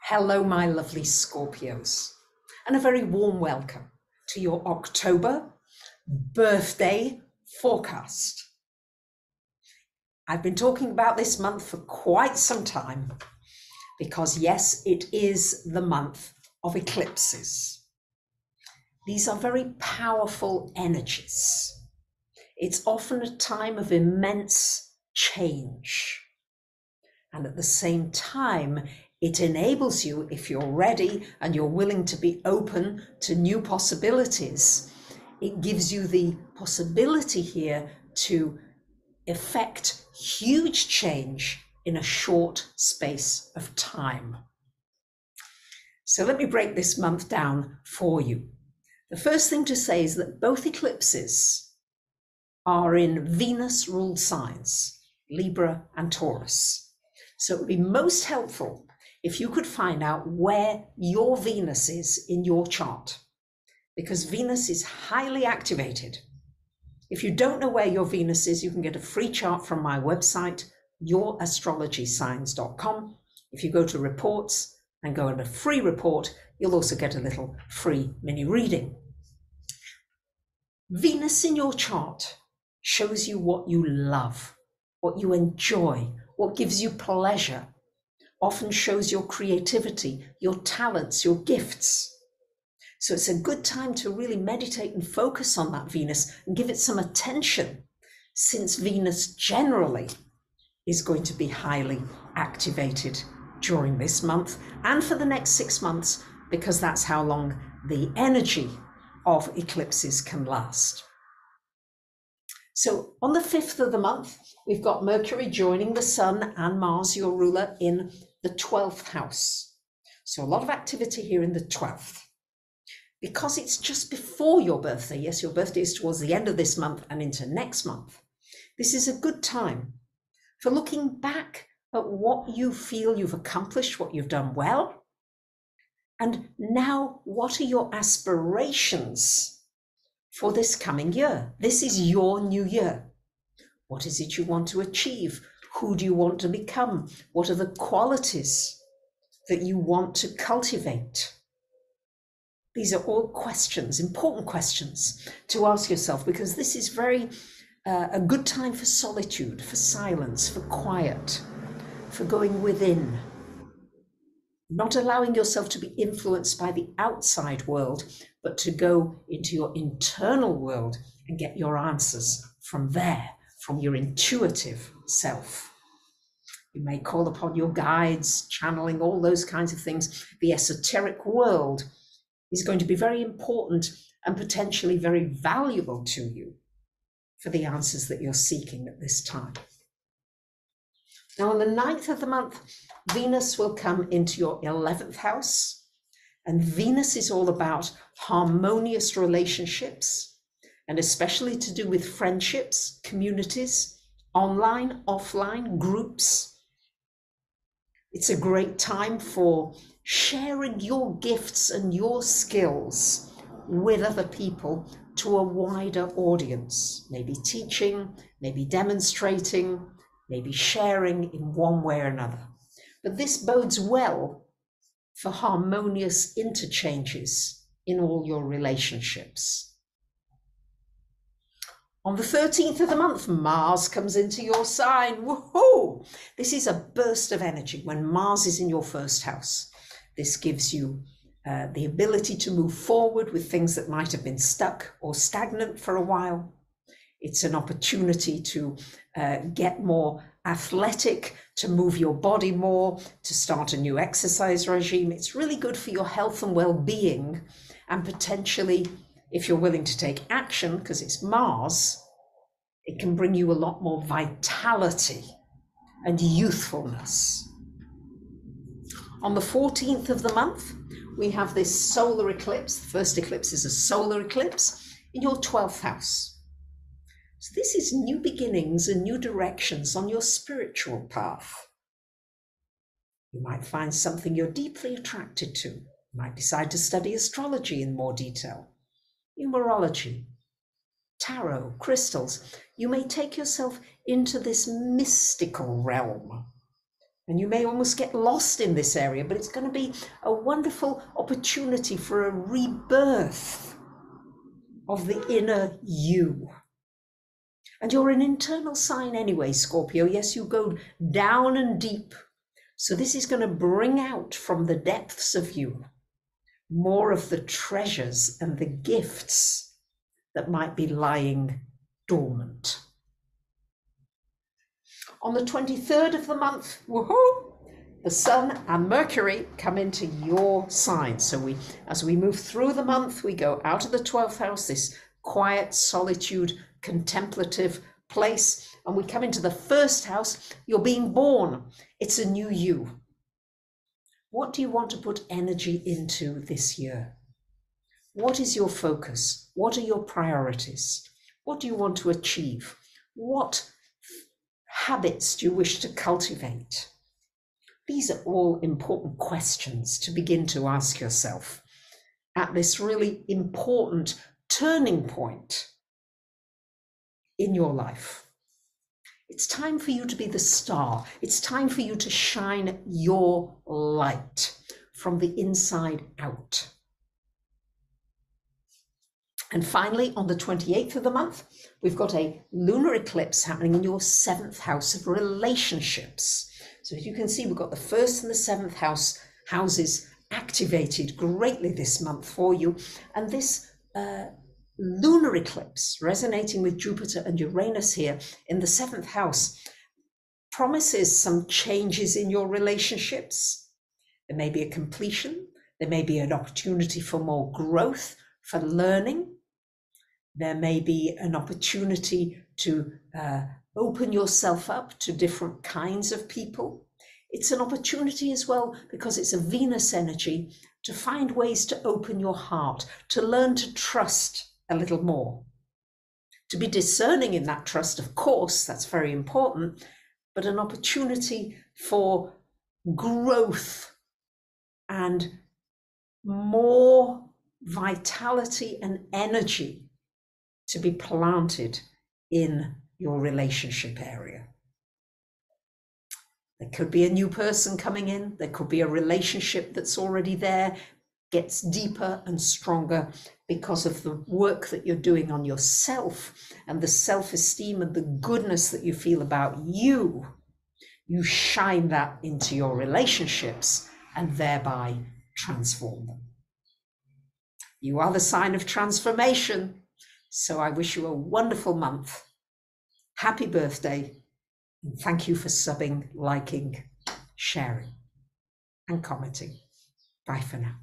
Hello, my lovely Scorpios, and a very warm welcome to your October birthday forecast. I've been talking about this month for quite some time because, yes, it is the month of eclipses. These are very powerful energies. It's often a time of immense change. And at the same time, it enables you, if you're ready and you're willing to be open to new possibilities, it gives you the possibility here to effect huge change in a short space of time. So let me break this month down for you. The first thing to say is that both eclipses are in Venus-ruled signs, Libra and Taurus. So it would be most helpful if you could find out where your Venus is in your chart, because Venus is highly activated. If you don't know where your Venus is, you can get a free chart from my website, yourastrologysigns.com. If you go to reports and go on a free report, you'll also get a little free mini reading. Venus in your chart shows you what you love, what you enjoy, what gives you pleasure, often shows your creativity, your talents, your gifts. So it's a good time to really meditate and focus on that Venus and give it some attention, since Venus generally is going to be highly activated during this month and for the next 6 months, because that's how long the energy of eclipses can last. So on the 5th of the month, we've got Mercury joining the Sun and Mars, your ruler, in the 12th house. So a lot of activity here in the 12th. Because it's just before your birthday, yes, your birthday is towards the end of this month and into next month, this is a good time for looking back at what you feel you've accomplished, what you've done well, and now what are your aspirations for this coming year? This is your new year. What is it you want to achieve? Who do you want to become? What are the qualities that you want to cultivate? These are all questions, important questions to ask yourself, because this is very a good time for solitude, for silence, for quiet, for going within, not allowing yourself to be influenced by the outside world, but to go into your internal world and get your answers from there, from your intuitive self. You may call upon your guides, channeling, all those kinds of things. The esoteric world is going to be very important and potentially very valuable to you for the answers that you're seeking at this time. Now, on the 9th of the month, Venus will come into your 11th house, and Venus is all about harmonious relationships, and especially to do with friendships, communities, online, offline, groups. It's a great time for sharing your gifts and your skills with other people to a wider audience, maybe teaching, maybe demonstrating, maybe sharing in one way or another. But this bodes well for harmonious interchanges in all your relationships. On the 13th of the month, Mars comes into your sign. Woohoo! This is a burst of energy when Mars is in your first house. This gives you the ability to move forward with things that might have been stuck or stagnant for a while. It's an opportunity to get more athletic, to move your body more, to start a new exercise regime. It's really good for your health and well-being, and potentially, if you're willing to take action, because it's Mars, it can bring you a lot more vitality and youthfulness. On the 14th of the month, we have this solar eclipse. The first eclipse is a solar eclipse in your 12th house. So this is new beginnings and new directions on your spiritual path. You might find something you're deeply attracted to. You might decide to study astrology in more detail, numerology, tarot, crystals. You may take yourself into this mystical realm And you may almost get lost in this area, but it's going to be a wonderful opportunity for a rebirth of the inner you. And you're an internal sign anyway, Scorpio. Yes, you go down and deep. So this is going to bring out from the depths of you more of the treasures and the gifts that might be lying dormant. On the 23rd of the month, woohoo, the Sun and Mercury come into your sign. So as we move through the month, we go out of the 12th house, this quiet, solitude, contemplative place, and we come into the first house. You're being born. It's a new you. What do you want to put energy into this year? What is your focus? What are your priorities? What do you want to achieve? What habits do you wish to cultivate? These are all important questions to begin to ask yourself at this really important turning point in your life. It's time for you to be the star. It's time for you to shine your light from the inside out. And finally, on the 28th of the month, we've got a lunar eclipse happening in your 7th house of relationships. So as you can see, we've got the 1st and the 7th houses activated greatly this month for you. And this lunar eclipse, resonating with Jupiter and Uranus here in the 7th house, promises some changes in your relationships. There may be a completion. There may be an opportunity for more growth, for learning. There may be an opportunity to open yourself up to different kinds of people. It's an opportunity as well, because it's a Venus energy, to find ways to open your heart, to learn to trust a little more, to be discerning in that trust, of course, that's very important, but an opportunity for growth and more vitality and energy to be planted in your relationship area. There could be a new person coming in. There could be a relationship that's already there, gets deeper and stronger because of the work that you're doing on yourself and the self-esteem and the goodness that you feel about you. You shine that into your relationships and thereby transform them. You are the sign of transformation. So I wish you a wonderful month. Happy birthday. And thank you for subbing, liking, sharing, and commenting. Bye for now.